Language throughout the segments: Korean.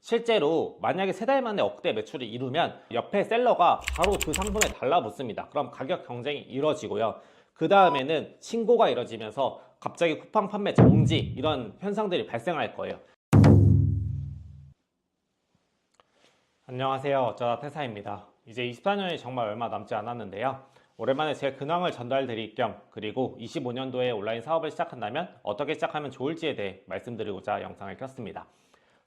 실제로 만약에 3달 만에 억대 매출을 이루면 옆에 셀러가 바로 그 상품에 달라붙습니다. 그럼 가격 경쟁이 이루어지고요. 그 다음에는 신고가 이루어지면서 갑자기 쿠팡 판매 정지 이런 현상들이 발생할 거예요. 안녕하세요. 어쩌다 태사입니다. 이제 24년이 정말 얼마 남지 않았는데요. 오랜만에 제 근황을 전달 드릴 겸 그리고 25년도에 온라인 사업을 시작한다면 어떻게 시작하면 좋을지에 대해 말씀드리고자 영상을 켰습니다.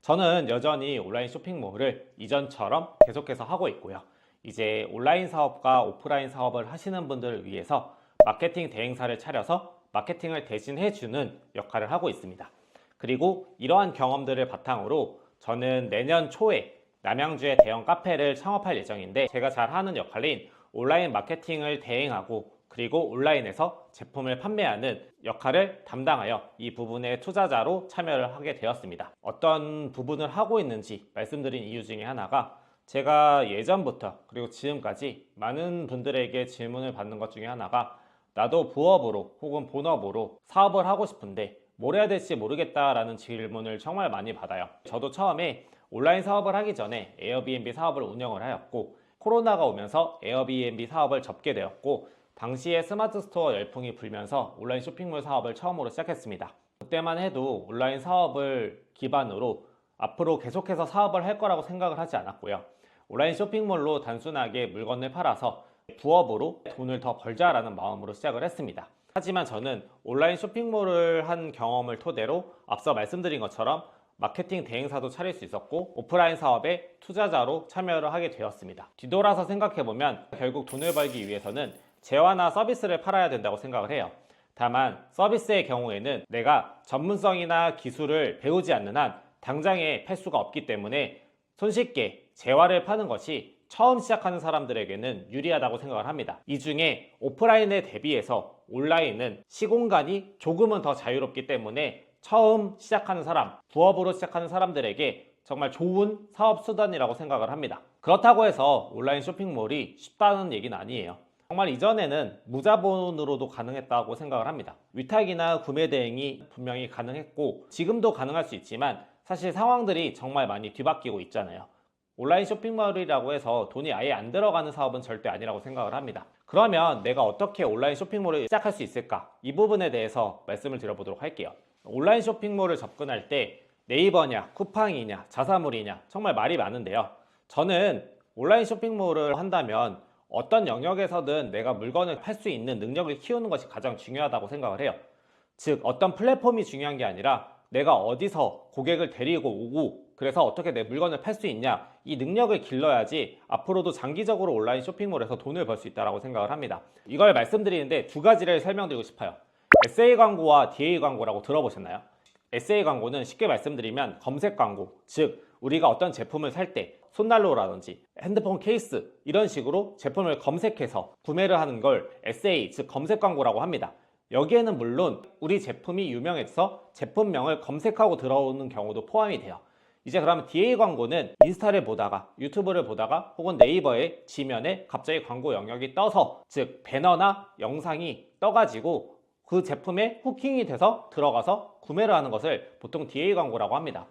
저는 여전히 온라인 쇼핑몰을 이전처럼 계속해서 하고 있고요. 이제 온라인 사업과 오프라인 사업을 하시는 분들을 위해서 마케팅 대행사를 차려서 마케팅을 대신해주는 역할을 하고 있습니다. 그리고 이러한 경험들을 바탕으로 저는 내년 초에 남양주에 대형 카페를 창업할 예정인데, 제가 잘하는 역할인 온라인 마케팅을 대행하고 그리고 온라인에서 제품을 판매하는 역할을 담당하여 이 부분에 투자자로 참여를 하게 되었습니다. 어떤 부분을 하고 있는지 말씀드린 이유 중에 하나가, 제가 예전부터 그리고 지금까지 많은 분들에게 질문을 받는 것 중에 하나가, 나도 부업으로 혹은 본업으로 사업을 하고 싶은데 뭘 해야 될지 모르겠다라는 질문을 정말 많이 받아요. 저도 처음에 온라인 사업을 하기 전에 에어비앤비 사업을 운영을 하였고, 코로나가 오면서 에어비앤비 사업을 접게 되었고, 당시에 스마트 스토어 열풍이 불면서 온라인 쇼핑몰 사업을 처음으로 시작했습니다. 그때만 해도 온라인 사업을 기반으로 앞으로 계속해서 사업을 할 거라고 생각을 하지 않았고요. 온라인 쇼핑몰로 단순하게 물건을 팔아서 부업으로 돈을 더 벌자라는 마음으로 시작을 했습니다. 하지만 저는 온라인 쇼핑몰을 한 경험을 토대로 앞서 말씀드린 것처럼 마케팅 대행사도 차릴 수 있었고, 오프라인 사업에 투자자로 참여를 하게 되었습니다. 뒤돌아서 생각해보면 결국 돈을 벌기 위해서는 재화나 서비스를 팔아야 된다고 생각을 해요. 다만 서비스의 경우에는 내가 전문성이나 기술을 배우지 않는 한 당장에 팔 수가 없기 때문에 손쉽게 재화를 파는 것이 처음 시작하는 사람들에게는 유리하다고 생각을 합니다. 이 중에 오프라인에 대비해서 온라인은 시공간이 조금은 더 자유롭기 때문에 처음 시작하는 사람, 부업으로 시작하는 사람들에게 정말 좋은 사업 수단이라고 생각을 합니다. 그렇다고 해서 온라인 쇼핑몰이 쉽다는 얘기는 아니에요. 정말 이전에는 무자본으로도 가능했다고 생각을 합니다. 위탁이나 구매 대행이 분명히 가능했고 지금도 가능할 수 있지만, 사실 상황들이 정말 많이 뒤바뀌고 있잖아요. 온라인 쇼핑몰이라고 해서 돈이 아예 안 들어가는 사업은 절대 아니라고 생각을 합니다. 그러면 내가 어떻게 온라인 쇼핑몰을 시작할 수 있을까? 이 부분에 대해서 말씀을 드려보도록 할게요. 온라인 쇼핑몰을 접근할 때 네이버냐, 쿠팡이냐, 자사몰이냐 정말 말이 많은데요. 저는 온라인 쇼핑몰을 한다면 어떤 영역에서든 내가 물건을 팔 수 있는 능력을 키우는 것이 가장 중요하다고 생각을 해요. 즉, 어떤 플랫폼이 중요한 게 아니라 내가 어디서 고객을 데리고 오고 그래서 어떻게 내 물건을 팔 수 있냐, 이 능력을 길러야지 앞으로도 장기적으로 온라인 쇼핑몰에서 돈을 벌 수 있다고 생각을 합니다. 이걸 말씀드리는데 두 가지를 설명드리고 싶어요. SA 광고와 DA 광고라고 들어보셨나요? SA 광고는 쉽게 말씀드리면 검색 광고, 즉 우리가 어떤 제품을 살 때 손난로라든지 핸드폰 케이스 이런 식으로 제품을 검색해서 구매를 하는 걸 SA, 즉 검색 광고라고 합니다. 여기에는 물론 우리 제품이 유명해서 제품명을 검색하고 들어오는 경우도 포함이 돼요. 이제 그러면 DA 광고는 인스타를 보다가, 유튜브를 보다가 혹은 네이버의 지면에 갑자기 광고 영역이 떠서, 즉 배너나 영상이 떠가지고 그 제품에 후킹이 돼서 들어가서 구매를 하는 것을 보통 DA 광고라고 합니다.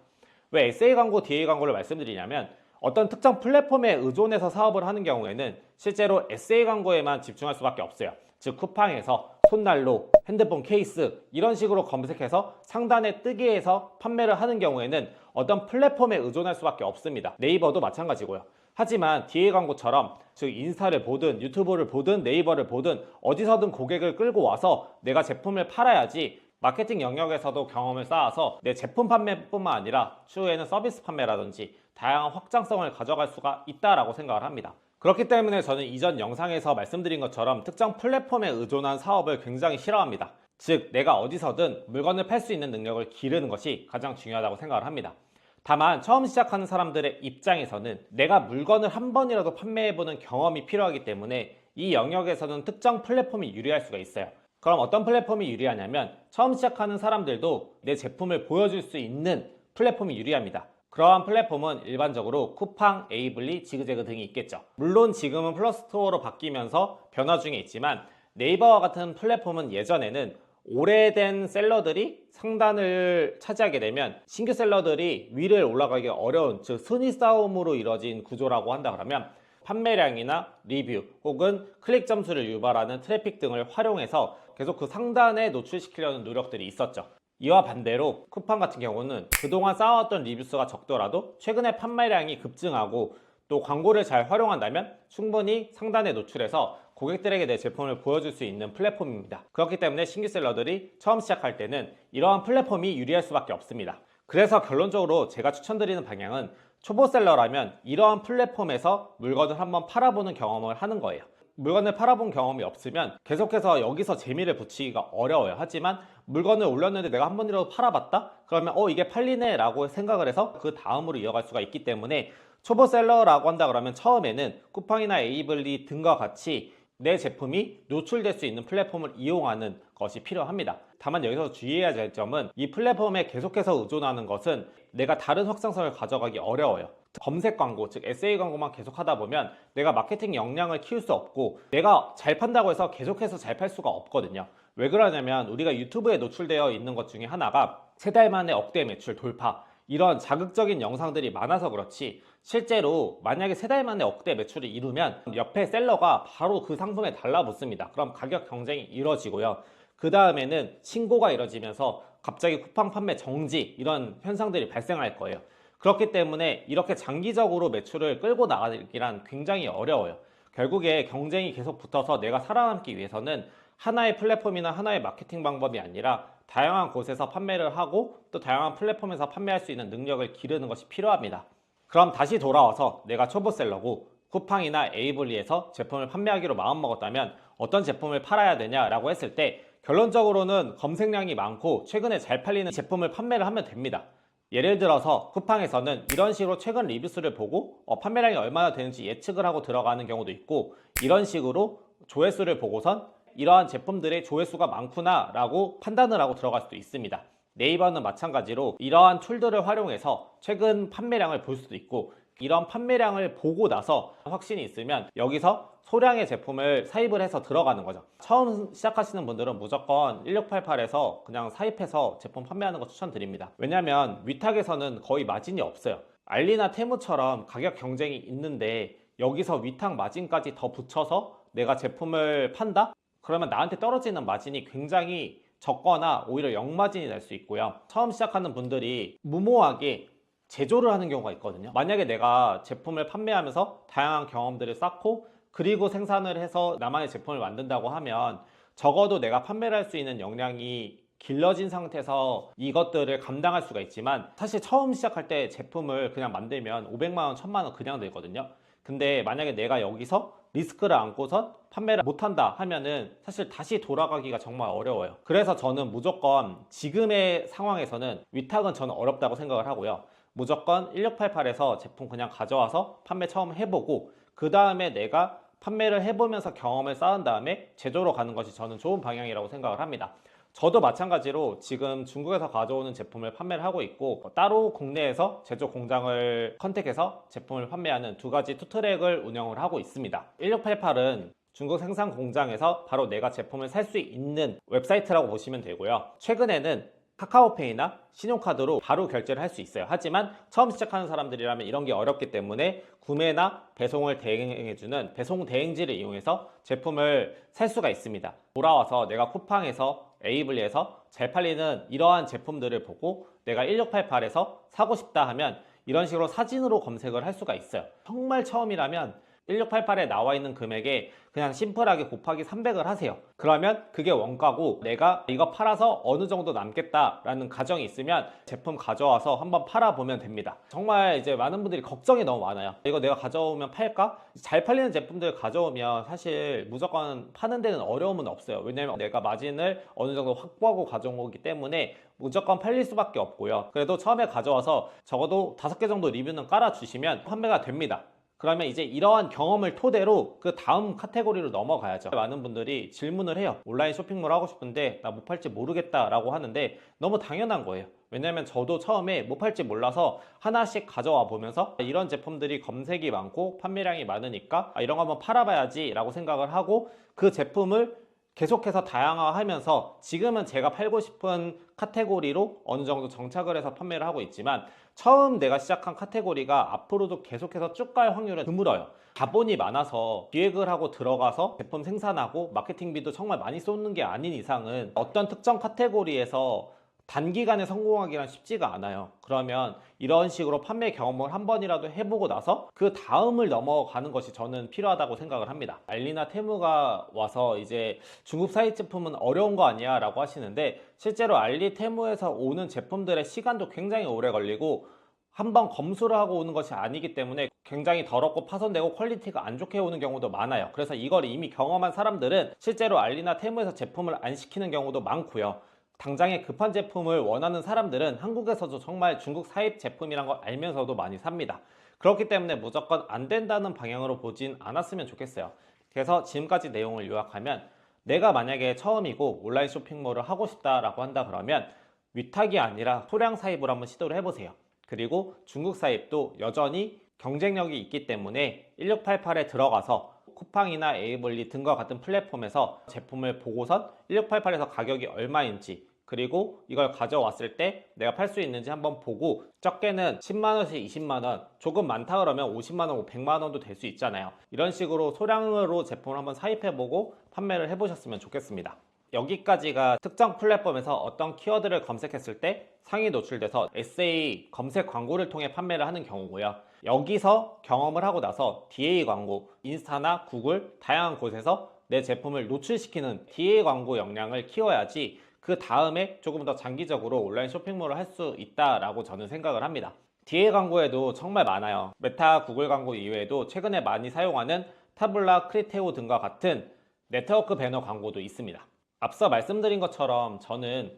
왜 SA 광고, DA 광고를 말씀드리냐면, 어떤 특정 플랫폼에 의존해서 사업을 하는 경우에는 실제로 SA 광고에만 집중할 수밖에 없어요. 즉 쿠팡에서 손난로, 핸드폰 케이스 이런 식으로 검색해서 상단에 뜨게 해서 판매를 하는 경우에는 어떤 플랫폼에 의존할 수밖에 없습니다. 네이버도 마찬가지고요. 하지만 DA 광고처럼, 즉 인스타를 보든 유튜브를 보든 네이버를 보든 어디서든 고객을 끌고 와서 내가 제품을 팔아야지 마케팅 영역에서도 경험을 쌓아서 내 제품 판매뿐만 아니라 추후에는 서비스 판매라든지 다양한 확장성을 가져갈 수가 있다라고 생각을 합니다. 그렇기 때문에 저는 이전 영상에서 말씀드린 것처럼 특정 플랫폼에 의존한 사업을 굉장히 싫어합니다. 즉 내가 어디서든 물건을 팔 수 있는 능력을 기르는 것이 가장 중요하다고 생각을 합니다. 다만 처음 시작하는 사람들의 입장에서는 내가 물건을 한 번이라도 판매해보는 경험이 필요하기 때문에 이 영역에서는 특정 플랫폼이 유리할 수가 있어요. 그럼 어떤 플랫폼이 유리하냐면, 처음 시작하는 사람들도 내 제품을 보여줄 수 있는 플랫폼이 유리합니다. 그러한 플랫폼은 일반적으로 쿠팡, 에이블리, 지그재그 등이 있겠죠. 물론 지금은 플러스스토어로 바뀌면서 변화 중에 있지만, 네이버와 같은 플랫폼은 예전에는 오래된 셀러들이 상단을 차지하게 되면 신규 셀러들이 위를 올라가기 어려운, 즉 순위 싸움으로 이뤄진 구조라고 한다 그러면 판매량이나 리뷰 혹은 클릭 점수를 유발하는 트래픽 등을 활용해서 계속 그 상단에 노출시키려는 노력들이 있었죠. 이와 반대로 쿠팡 같은 경우는 그동안 쌓아왔던 리뷰 수가 적더라도 최근에 판매량이 급증하고 또 광고를 잘 활용한다면 충분히 상단에 노출해서 고객들에게 내 제품을 보여줄 수 있는 플랫폼입니다. 그렇기 때문에 신규 셀러들이 처음 시작할 때는 이러한 플랫폼이 유리할 수밖에 없습니다. 그래서 결론적으로 제가 추천드리는 방향은 초보 셀러라면 이러한 플랫폼에서 물건을 한번 팔아보는 경험을 하는 거예요. 물건을 팔아본 경험이 없으면 계속해서 여기서 재미를 붙이기가 어려워요. 하지만 물건을 올렸는데 내가 한 번이라도 팔아봤다? 그러면 이게 팔리네 라고 생각을 해서 그 다음으로 이어갈 수가 있기 때문에 초보 셀러라고 한다 그러면 처음에는 쿠팡이나 에이블리 등과 같이 내 제품이 노출될 수 있는 플랫폼을 이용하는 것이 필요합니다. 다만 여기서 주의해야 될 점은 이 플랫폼에 계속해서 의존하는 것은 내가 다른 확장성을 가져가기 어려워요. 검색 광고, 즉 SA 광고만 계속 하다 보면 내가 마케팅 역량을 키울 수 없고 내가 잘 판다고 해서 계속해서 잘 팔 수가 없거든요. 왜 그러냐면 우리가 유튜브에 노출되어 있는 것 중에 하나가 3달 만에 억대 매출 돌파, 이런 자극적인 영상들이 많아서 그렇지 실제로 만약에 3달 만에 억대 매출을 이루면 옆에 셀러가 바로 그 상품에 달라붙습니다. 그럼 가격 경쟁이 이루어지고요. 그 다음에는 신고가 이루어지면서 갑자기 쿠팡 판매 정지, 이런 현상들이 발생할 거예요. 그렇기 때문에 이렇게 장기적으로 매출을 끌고 나가기란 굉장히 어려워요. 결국에 경쟁이 계속 붙어서 내가 살아남기 위해서는 하나의 플랫폼이나 하나의 마케팅 방법이 아니라 다양한 곳에서 판매를 하고 또 다양한 플랫폼에서 판매할 수 있는 능력을 기르는 것이 필요합니다. 그럼 다시 돌아와서 내가 초보셀러고 쿠팡이나 에이블리에서 제품을 판매하기로 마음먹었다면 어떤 제품을 팔아야 되냐라고 했을 때 결론적으로는 검색량이 많고 최근에 잘 팔리는 제품을 판매를 하면 됩니다. 예를 들어서 쿠팡에서는 이런 식으로 최근 리뷰수를 보고 판매량이 얼마나 되는지 예측을 하고 들어가는 경우도 있고, 이런 식으로 조회수를 보고선 이러한 제품들의 조회수가 많구나 라고 판단을 하고 들어갈 수도 있습니다. 네이버는 마찬가지로 이러한 툴들을 활용해서 최근 판매량을 볼 수도 있고, 이런 판매량을 보고 나서 확신이 있으면 여기서 소량의 제품을 사입을 해서 들어가는 거죠. 처음 시작하시는 분들은 무조건 1688에서 그냥 사입해서 제품 판매하는 거 추천드립니다. 왜냐면 위탁에서는 거의 마진이 없어요. 알리나 테무처럼 가격 경쟁이 있는데 여기서 위탁 마진까지 더 붙여서 내가 제품을 판다? 그러면 나한테 떨어지는 마진이 굉장히 적거나 오히려 역마진이 날 수 있고요. 처음 시작하는 분들이 무모하게 제조를 하는 경우가 있거든요. 만약에 내가 제품을 판매하면서 다양한 경험들을 쌓고 그리고 생산을 해서 나만의 제품을 만든다고 하면 적어도 내가 판매를 할 수 있는 역량이 길러진 상태에서 이것들을 감당할 수가 있지만, 사실 처음 시작할 때 제품을 그냥 만들면 500만원, 1000만원 그냥 들거든요. 근데 만약에 내가 여기서 리스크를 안고선 판매를 못한다 하면은 사실 다시 돌아가기가 정말 어려워요. 그래서 저는 무조건 지금의 상황에서는 위탁은 저는 어렵다고 생각을 하고요. 무조건 1688에서 제품 그냥 가져와서 판매 처음 해보고 그 다음에 내가 판매를 해보면서 경험을 쌓은 다음에 제조로 가는 것이 저는 좋은 방향이라고 생각을 합니다. 저도 마찬가지로 지금 중국에서 가져오는 제품을 판매를 하고 있고, 따로 국내에서 제조 공장을 컨택해서 제품을 판매하는 두 가지 투트랙을 운영을 하고 있습니다. 1688은 중국 생산 공장에서 바로 내가 제품을 살 수 있는 웹사이트라고 보시면 되고요. 최근에는 카카오페이나 신용카드로 바로 결제를 할 수 있어요. 하지만 처음 시작하는 사람들이라면 이런 게 어렵기 때문에 구매나 배송을 대행해주는 배송 대행지를 이용해서 제품을 살 수가 있습니다. 돌아와서 내가 쿠팡에서 에이블리에서 잘 팔리는 이러한 제품들을 보고 내가 1688에서 사고 싶다 하면 이런 식으로 사진으로 검색을 할 수가 있어요. 정말 처음이라면 1688에 나와 있는 금액에 그냥 심플하게 곱하기 300을 하세요. 그러면 그게 원가고 내가 이거 팔아서 어느 정도 남겠다라는 가정이 있으면 제품 가져와서 한번 팔아보면 됩니다. 정말 이제 많은 분들이 걱정이 너무 많아요. 이거 내가 가져오면 팔까? 잘 팔리는 제품들 가져오면 사실 무조건 파는 데는 어려움은 없어요. 왜냐면 내가 마진을 어느 정도 확보하고 가져온 거기 때문에 무조건 팔릴 수밖에 없고요. 그래도 처음에 가져와서 적어도 5개 정도 리뷰는 깔아주시면 판매가 됩니다. 그러면 이제 이러한 경험을 토대로 그 다음 카테고리로 넘어가야죠. 많은 분들이 질문을 해요. 온라인 쇼핑몰 하고 싶은데 나 못 팔지 모르겠다 라고 하는데 너무 당연한 거예요. 왜냐면 저도 처음에 못 팔지 몰라서 하나씩 가져와 보면서 이런 제품들이 검색이 많고 판매량이 많으니까 이런 거 한번 팔아봐야지 라고 생각을 하고 그 제품을 계속해서 다양화하면서 지금은 제가 팔고 싶은 카테고리로 어느 정도 정착을 해서 판매를 하고 있지만 처음 내가 시작한 카테고리가 앞으로도 계속해서 쭉 갈 확률은 드물어요. 자본이 많아서 기획을 하고 들어가서 제품 생산하고 마케팅비도 정말 많이 쏟는 게 아닌 이상은 어떤 특정 카테고리에서 단기간에 성공하기란 쉽지가 않아요. 그러면 이런 식으로 판매 경험을 한 번이라도 해보고 나서 그 다음을 넘어가는 것이 저는 필요하다고 생각을 합니다. 알리나 테무가 와서 이제 중국 사입 제품은 어려운 거 아니야 라고 하시는데, 실제로 알리 테무에서 오는 제품들의 시간도 굉장히 오래 걸리고 한번 검수를 하고 오는 것이 아니기 때문에 굉장히 더럽고 파손되고 퀄리티가 안 좋게 오는 경우도 많아요. 그래서 이걸 이미 경험한 사람들은 실제로 알리나 테무에서 제품을 안 시키는 경우도 많고요. 당장에 급한 제품을 원하는 사람들은 한국에서도 정말 중국 사입 제품이란 걸 알면서도 많이 삽니다. 그렇기 때문에 무조건 안 된다는 방향으로 보진 않았으면 좋겠어요. 그래서 지금까지 내용을 요약하면, 내가 만약에 처음이고 온라인 쇼핑몰을 하고 싶다라고 한다 그러면 위탁이 아니라 소량 사입을 한번 시도를 해보세요. 그리고 중국 사입도 여전히 경쟁력이 있기 때문에 1688에 들어가서 쿠팡이나 에이블리 등과 같은 플랫폼에서 제품을 보고선 1688에서 가격이 얼마인지, 그리고 이걸 가져왔을 때 내가 팔 수 있는지 한번 보고, 적게는 10만원씩 20만원, 조금 많다 그러면 50만원, 100만원도 될 수 있잖아요. 이런 식으로 소량으로 제품을 한번 사입해보고 판매를 해보셨으면 좋겠습니다. 여기까지가 특정 플랫폼에서 어떤 키워드를 검색했을 때 상위 노출돼서 SA 검색 광고를 통해 판매를 하는 경우고요. 여기서 경험을 하고 나서 DA 광고, 인스타나 구글 다양한 곳에서 내 제품을 노출시키는 DA 광고 역량을 키워야지 그 다음에 조금 더 장기적으로 온라인 쇼핑몰을 할 수 있다라고 저는 생각을 합니다. DA 광고에도 정말 많아요. 메타, 구글 광고 이외에도 최근에 많이 사용하는 타블라, 크리테오 등과 같은 네트워크 배너 광고도 있습니다. 앞서 말씀드린 것처럼 저는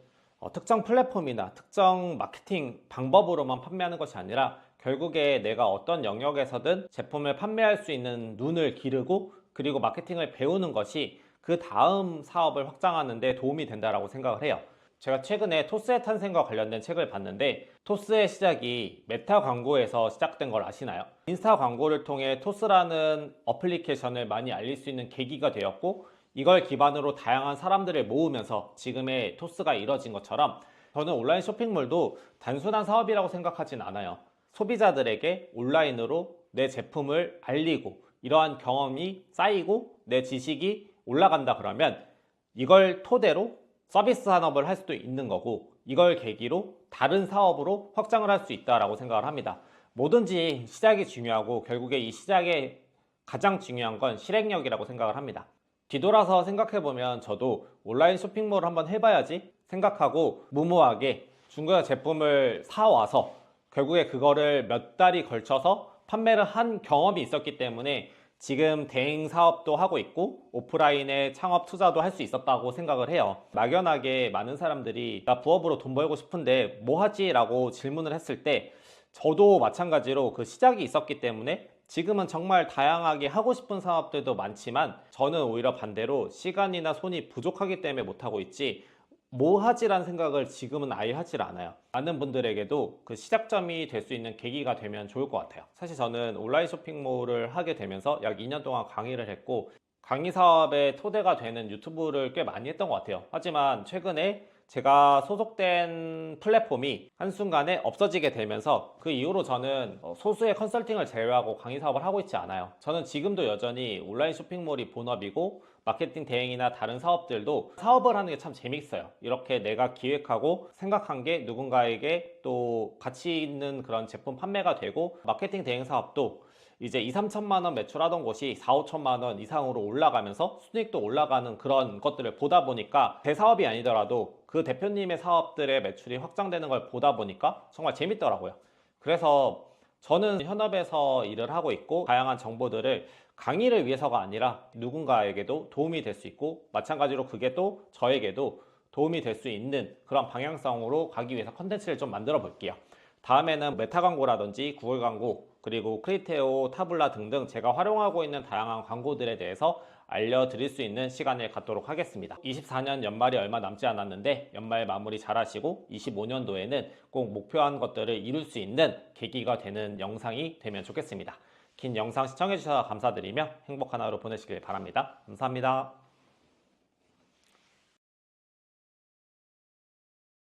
특정 플랫폼이나 특정 마케팅 방법으로만 판매하는 것이 아니라 결국에 내가 어떤 영역에서든 제품을 판매할 수 있는 눈을 기르고, 그리고 마케팅을 배우는 것이 그 다음 사업을 확장하는 데 도움이 된다고 생각을 해요. 제가 최근에 토스의 탄생과 관련된 책을 봤는데, 토스의 시작이 메타 광고에서 시작된 걸 아시나요? 인스타 광고를 통해 토스라는 어플리케이션을 많이 알릴 수 있는 계기가 되었고, 이걸 기반으로 다양한 사람들을 모으면서 지금의 토스가 이뤄진 것처럼 저는 온라인 쇼핑몰도 단순한 사업이라고 생각하진 않아요. 소비자들에게 온라인으로 내 제품을 알리고 이러한 경험이 쌓이고 내 지식이 올라간다 그러면 이걸 토대로 서비스 산업을 할 수도 있는 거고, 이걸 계기로 다른 사업으로 확장을 할 수 있다고 생각을 합니다. 뭐든지 시작이 중요하고 결국에 이 시작에 가장 중요한 건 실행력이라고 생각을 합니다. 뒤돌아서 생각해보면 저도 온라인 쇼핑몰을 한번 해봐야지 생각하고 무모하게 중국의 제품을 사와서 결국에 그거를 몇 달이 걸쳐서 판매를 한 경험이 있었기 때문에 지금 대행 사업도 하고 있고 오프라인에 창업 투자도 할 수 있었다고 생각을 해요. 막연하게 많은 사람들이 나 부업으로 돈 벌고 싶은데 뭐 하지? 라고 질문을 했을 때 저도 마찬가지로 그 시작이 있었기 때문에 지금은 정말 다양하게 하고 싶은 사업들도 많지만, 저는 오히려 반대로 시간이나 손이 부족하기 때문에 못하고 있지 뭐 하지라는 생각을 지금은 아예 하질 않아요. 많은 분들에게도 그 시작점이 될 수 있는 계기가 되면 좋을 것 같아요. 사실 저는 온라인 쇼핑몰을 하게 되면서 약 2년 동안 강의를 했고 강의 사업의 토대가 되는 유튜브를 꽤 많이 했던 것 같아요. 하지만 최근에 제가 소속된 플랫폼이 한순간에 없어지게 되면서 그 이후로 저는 소수의 컨설팅을 제외하고 강의 사업을 하고 있지 않아요. 저는 지금도 여전히 온라인 쇼핑몰이 본업이고 마케팅 대행이나 다른 사업들도 사업을 하는 게 참 재밌어요. 이렇게 내가 기획하고 생각한 게 누군가에게 또 가치 있는 그런 제품 판매가 되고, 마케팅 대행 사업도 이제 2, 3천만 원 매출하던 곳이 4, 5천만 원 이상으로 올라가면서 수익도 올라가는 그런 것들을 보다 보니까 제 사업이 아니더라도 그 대표님의 사업들의 매출이 확장되는 걸 보다 보니까 정말 재밌더라고요. 그래서 저는 현업에서 일을 하고 있고 다양한 정보들을 강의를 위해서가 아니라 누군가에게도 도움이 될 수 있고, 마찬가지로 그게 또 저에게도 도움이 될 수 있는 그런 방향성으로 가기 위해서 컨텐츠를 좀 만들어 볼게요. 다음에는 메타 광고라든지 구글 광고, 그리고 크리테오, 타블라 등등 제가 활용하고 있는 다양한 광고들에 대해서 알려드릴 수 있는 시간을 갖도록 하겠습니다. 24년 연말이 얼마 남지 않았는데 연말 마무리 잘 하시고 25년도에는 꼭 목표한 것들을 이룰 수 있는 계기가 되는 영상이 되면 좋겠습니다. 긴 영상 시청해주셔서 감사드리며 행복한 하루 보내시길 바랍니다. 감사합니다.